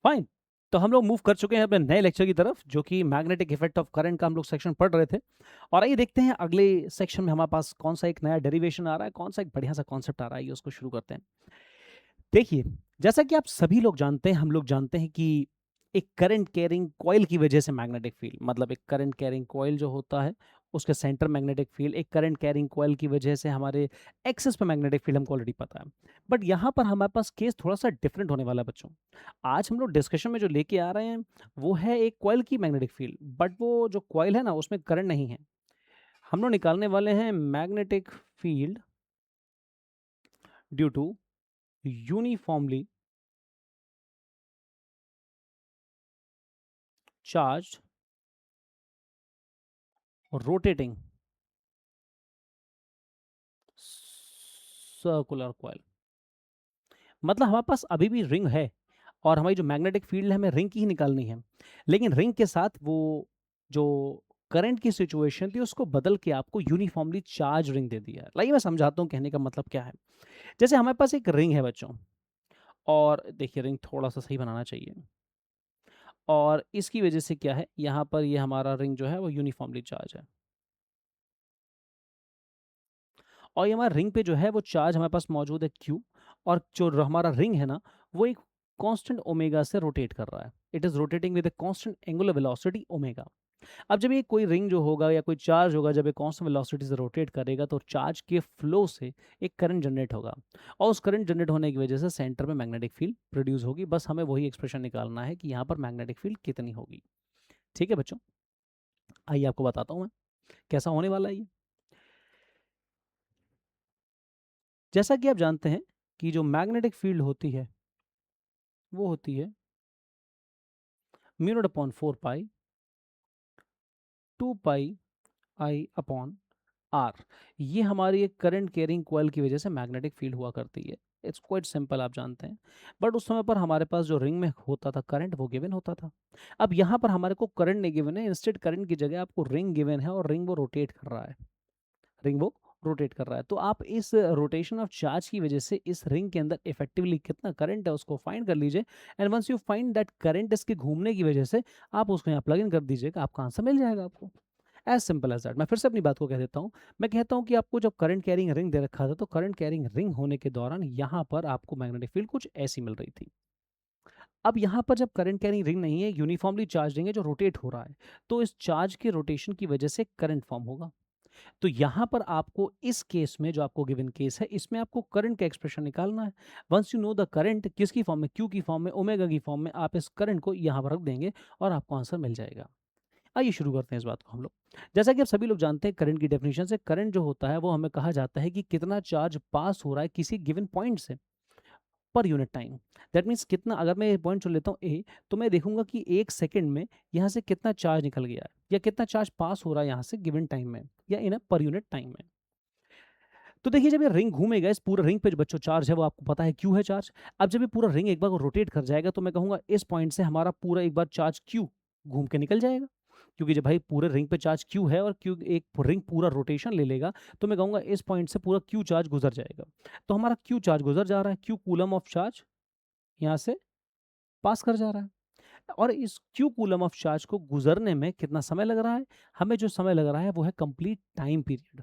Fine. तो हम लोग मूव कर चुके हैं अपने नए लेक्चर की तरफ, जो कि मैग्नेटिक इफेक्ट ऑफ करंट का हम लोग सेक्शन पढ़ रहे थे। और आइए देखते हैं अगले सेक्शन में हमारे पास कौन सा एक नया डेरिवेशन आ रहा है, कौन सा एक बढ़िया सा कॉन्सेप्ट आ रहा है, ये उसको शुरू करते हैं। देखिए, जैसा कि आप सभी लोग जानते हैं, हम लोग जानते हैं कि एक करंट कैरिंग कॉइल की वजह से मैग्नेटिक फील्ड, मतलब एक करंट कैरिंग कॉइल जो होता है उसके सेंटर मैग्नेटिक फील्ड, एक करंट कैरिंग कॉइल की वजह से हमारे एक्सिस पे मैग्नेटिक फील्ड हमको ऑलरेडी पता है। बट यहाँ पर हमारे पास केस थोड़ा सा डिफरेंट होने वाला है बच्चों। आज हम लोग डिस्कशन में जो लेके आ रहे हैं वो है एक कॉइल की मैग्नेटिक फील्ड, बट वो जो कॉइल है ना उसमें करंट नहीं है। हम लोग निकालने वाले हैं magnetic field due to uniformly charge rotating circular coil. मतलब हमारे पास अभी भी रिंग है और हमारी जो मैग्नेटिक फील्ड है हमें रिंग की ही निकालनी है, लेकिन रिंग के साथ वो जो करंट की सिचुएशन थी उसको बदल के आपको यूनिफॉर्मली चार्ज रिंग दे दिया है। लाइए मैं समझाता हूँ कहने का मतलब क्या है। जैसे हमारे पास एक रिंग है बच्चों, और देखिए रिंग थोड़ा सा सही बनाना चाहिए, और इसकी वजह से क्या है, यहाँ पर ये हमारा रिंग जो है वो यूनिफॉर्मली चार्ज है, और ये हमारा रिंग पे जो है वो चार्ज हमारे पास मौजूद है Q, और जो हमारा रिंग है ना वो एक कांस्टेंट ओमेगा से रोटेट कर रहा है। It is rotating with a constant angular velocity omega. अब जब ये कोई रिंग जो होगा या कोई चार्ज होगा, जब ये कांस्टेंट वेलोसिटी से रोटेट करेगा तो चार्ज के फ्लो से एक करंट जनरेट होगा, और उस करंट जनरेट होने की वजह से सेंटर में मैग्नेटिक फील्ड प्रोड्यूस होगी। बस हमें वही एक्सप्रेशन निकालना है कि यहाँ पर मैग्नेटिक फील्ड कितनी होगी। ठीक है बच्चों, आइए आपको बताता हूँ मैं कैसा होने वाला है ये। जैसा कि आप जानते हैं कि जो मैग्नेटिक फील्ड होती है वो होती है mu naught upon 4 pi 2 pi I upon R. ये हमारी एक करंट कैरिंग कॉइल की वजह से मैग्नेटिक फील्ड हुआ करती है। इट्स क्वाइट सिंपल, आप जानते हैं। बट उस समय पर हमारे पास जो रिंग में होता था करंट वो गिवन होता था। अब यहाँ पर हमारे को करंट नहीं गिवन है, इंस्टेड करंट की जगह आपको रिंग गिवन है, और रिंग वो रोटेट कर रहा है। रिंग वो रोटेट कर रहा है, तो आप इस रोटेशन ऑफ चार्ज की वजह से इस रिंग के अंदर इफेक्टिवली कितना करंट है उसको फाइंड कर लीजिए। And once you find that current इसके घूमने की वजह से, आप उसको यहाँ प्लग इन कर दीजिएगा, आपका आंसर मिल जाएगा आपको। As simple as that. मैं फिर से अपनी बात को कह देता हूँ। मैं कहता हूँ कि आपको जब करंट कैरिंग रिंग दे रखा था, तो करंट कैरिंग रिंग होने के दौरान यहाँ पर आपको मैग्नेटिक फील्ड कुछ ऐसी मिल रही थी। अब यहाँ पर जब करंट कैरिंग रिंग नहीं है, यूनिफॉर्मली चार्ज रिंग है जो रोटेट हो रहा है, तो इस चार्ज के रोटेशन की वजह से करंट फॉर्म होगा। तो यहाँ पर आपको इस केस में, जो आपको गिवन केस है, इसमें आपको करंट का एक्सप्रेशन निकालना है। Once you know the current किसकी फॉर्म में, क्यू की फॉर्म में, ओमेगा की फॉर्म में, आप इस करंट को यहाँ पर रख देंगे और आपको आंसर मिल जाएगा। आइए शुरू करते हैं इस बात को हम लोग। जैसा कि आप सभी लोग जानते हैं करंट की डेफिनेशन से, करंट जो होता है वो हमें कहा जाता है कि कितना चार्ज पास हो रहा है किसी गिवन पॉइंट से per unit time. That means कितना, अगर मैं पॉइंट चुन लेता हूँ ए, तो मैं देखूंगा कि 1 सेकंड में यहाँ से कितना चार्ज निकल गया है, या कितना चार्ज पास हो रहा है यहाँ से गिवन टाइम में, या इन अ पर यूनिट टाइम में। तो देखिए, जब ये रिंग घूमेगा, इस पूरे रिंग पे जो बच्चों चार्ज है वो आपको पता है क्यू है चार्ज। अब जब ये पूरा रिंग एक बार रोटेट कर जाएगा, तो मैं कहूँगा इस पॉइंट से हमारा पूरा एक बार चार्ज क्यू घूम के निकल जाएगा, क्योंकि जब भाई पूरे रिंग पे चार्ज क्यू है और क्यू एक रिंग पूरा रोटेशन ले लेगा, तो मैं कहूँगा इस पॉइंट से पूरा क्यू चार्ज गुजर जाएगा। तो हमारा क्यू चार्ज गुजर जा रहा है, क्यू कूलम ऑफ चार्ज यहाँ से पास कर जा रहा है। और इस क्यू कूलम ऑफ चार्ज को गुजरने में कितना समय लग रहा है, हमें जो समय लग रहा है वो है कंप्लीट टाइम पीरियड।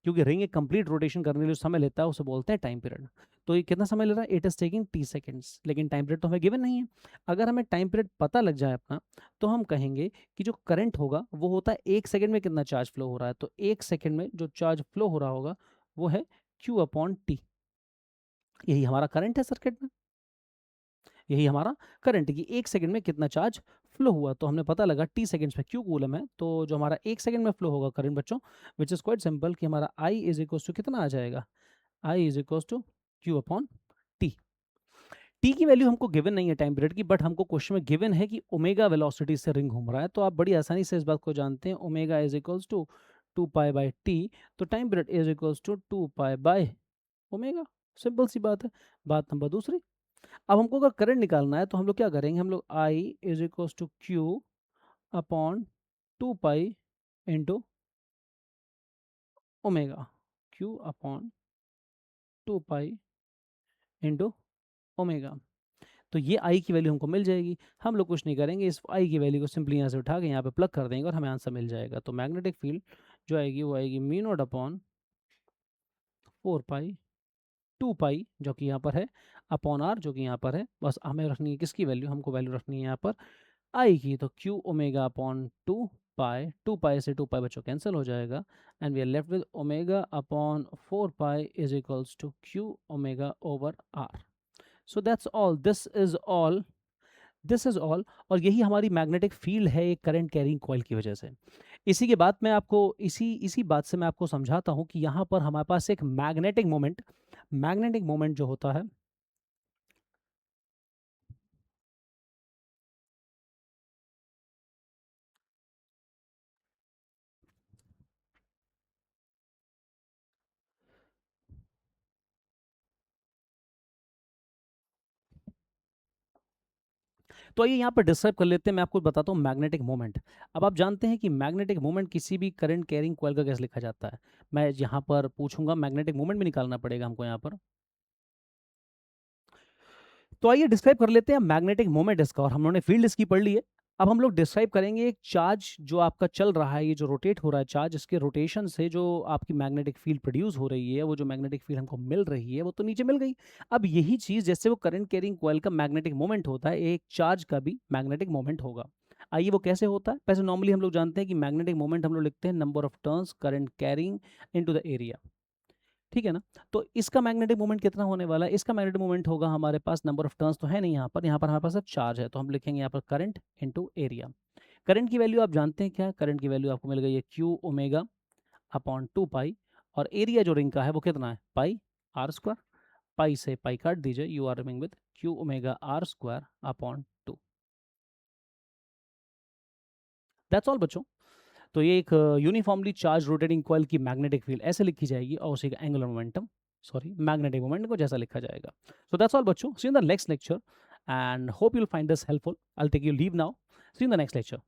क्योंकि रिंग एक कंप्लीट रोटेशन करने के लिए समय लेता है उसे बोलते हैं टाइम पीरियड। तो ये कितना समय ले रहा है, it is taking tea seconds, लेकिन टाइम पीरियड तो हमें गिवन नहीं है। अगर हमें टाइम पीरियड पता लग जाए अपना, तो हम कहेंगे कि जो करंट होगा वो होता है 1 सेकंड में कितना चार्ज फ्लो हो रहा है। तो 1 सेकंड में जो चार्ज फ्लो हो रहा होगा वो है क्यू अपॉन टी। यही हमारा करंट है सर्किट में, यही हमारा करंट की 1 सेकंड में कितना चार्ज फ्लो हुआ। तो हमने पता लगा टी सेकंड्स में क्यू कूलम है, तो जो हमारा 1 सेकंड में फ्लो होगा करंट बच्चों, विच इज क्वाइट सिंपल, कि हमारा आई इज इक्वल टू कितना आ जाएगा, I is equal to Q upon T. T की वैल्यू हमको गिवन नहीं है टाइम पीरियड की, बट हमको क्वेश्चन में गिवन है कि ओमेगा वेलोसिटी से रिंग घूम रहा है। तो आप बड़ी आसानी से इस बात को जानते हैं, omega is equals to 2 pi by T, तो time period is equals to 2 pi by omega. Simple सी बात है। बात नंबर दूसरी, अब हमको अगर करंट निकालना है तो हम लोग क्या करेंगे, हम लोग I is equals to Q upon 2 pi into omega, Q upon 2 pi into omega. तो ये आई की वैल्यू हमको मिल जाएगी। हम लोग कुछ नहीं करेंगे, इस आई की वैल्यू को सिंपली यहाँ से उठा के यहाँ पे प्लग कर देंगे और हमें आंसर मिल जाएगा। तो मैग्नेटिक फील्ड जो आएगी वो आएगी म्यू नॉट अपॉन 4 पाई 2 पाई जो कि यहाँ पर है अपॉन आर जो कि यहाँ पर है। बस हमें रखनी है किसकी वैल्यू, हमको वैल्यू रखनी है यहाँ पर आई की। तो क्यू ओमेगा अपॉन 2 पाई से 2 पाई बच्चों कैंसिल हो जाएगा and we are left with omega upon 4 pi is equals to Q omega over R. So that's all, this is all. और यही हमारी मैग्नेटिक फील्ड है एक करंट कैरिंग कॉइल की वजह से। इसी के बाद मैं आपको इसी बात से मैं आपको समझाता हूँ कि यहाँ पर हमारे पास एक मैग्नेटिक मोमेंट जो होता है तो आइए यहाँ पर डिस्क्राइब कर लेते हैं। मैं आपको बताता हूँ मैग्नेटिक मोमेंट। अब आप जानते हैं कि मैग्नेटिक मोमेंट किसी भी करंट कैरिंग कॉइल का कैसे लिखा जाता है। मैं यहाँ पर पूछूंगा, मैग्नेटिक मोमेंट भी निकालना पड़ेगा हमको यहाँ पर। तो आइए डिस्क्राइब कर लेते हैं मैग्नेटिक मोमेंट इसका, और हम लोगों ने फील्ड इसकी पढ़ ली है। अब हम लोग डिस्क्राइब करेंगे एक चार्ज जो आपका चल रहा है, ये जो रोटेट हो रहा है चार्ज, इसके रोटेशन से जो आपकी मैग्नेटिक फील्ड प्रोड्यूस हो रही है, वो जो मैग्नेटिक फील्ड हमको मिल रही है वो तो नीचे मिल गई। अब यही चीज जैसे वो करंट कैरिंग कॉइल का मैग्नेटिक मोमेंट होता है, एक चार्ज का भी मैग्नेटिक मोमेंट होगा। आइए वो कैसे होता है। वैसे नॉर्मली हम लोग जानते हैं कि मैग्नेटिक मोमेंट हम लोग लिखते हैं number of turns current carrying into the area, ठीक है ना। तो इसका मैग्नेटिक मोमेंट कितना होने वाला है, इसका मैग्नेटिक मोमेंट होगा हमारे पास, नंबर ऑफ टर्न्स तो है नहीं यहाँ पर, हमारे पास चार्ज है, तो हम लिखेंगे यहाँ पर करंट इनटू एरिया। करंट की वैल्यू आप जानते हैं क्या है, करंट की वैल्यू आपको मिल गई है क्यू ओमेगा अपॉन 2 पाई, और एरिया जो रिंग का है वो कितना है पाई आर स्क्वायर। पाई से पाई काट दीजिए, you are remaining with Q omega R square upon 2। That's all बच्चों। तो ये एक यूनिफॉर्मली चार्ज रोटेटिंग कॉइल की मैग्नेटिक फील्ड ऐसे लिखी जाएगी, और उसी का एंगुलर मोमेंटम मैग्नेटिक मोमेंट को जैसा लिखा जाएगा। सो दैट्स ऑल बच्चों, see in the next lecture and hope you will find this helpful. I will take you leave now, see in the next lecture.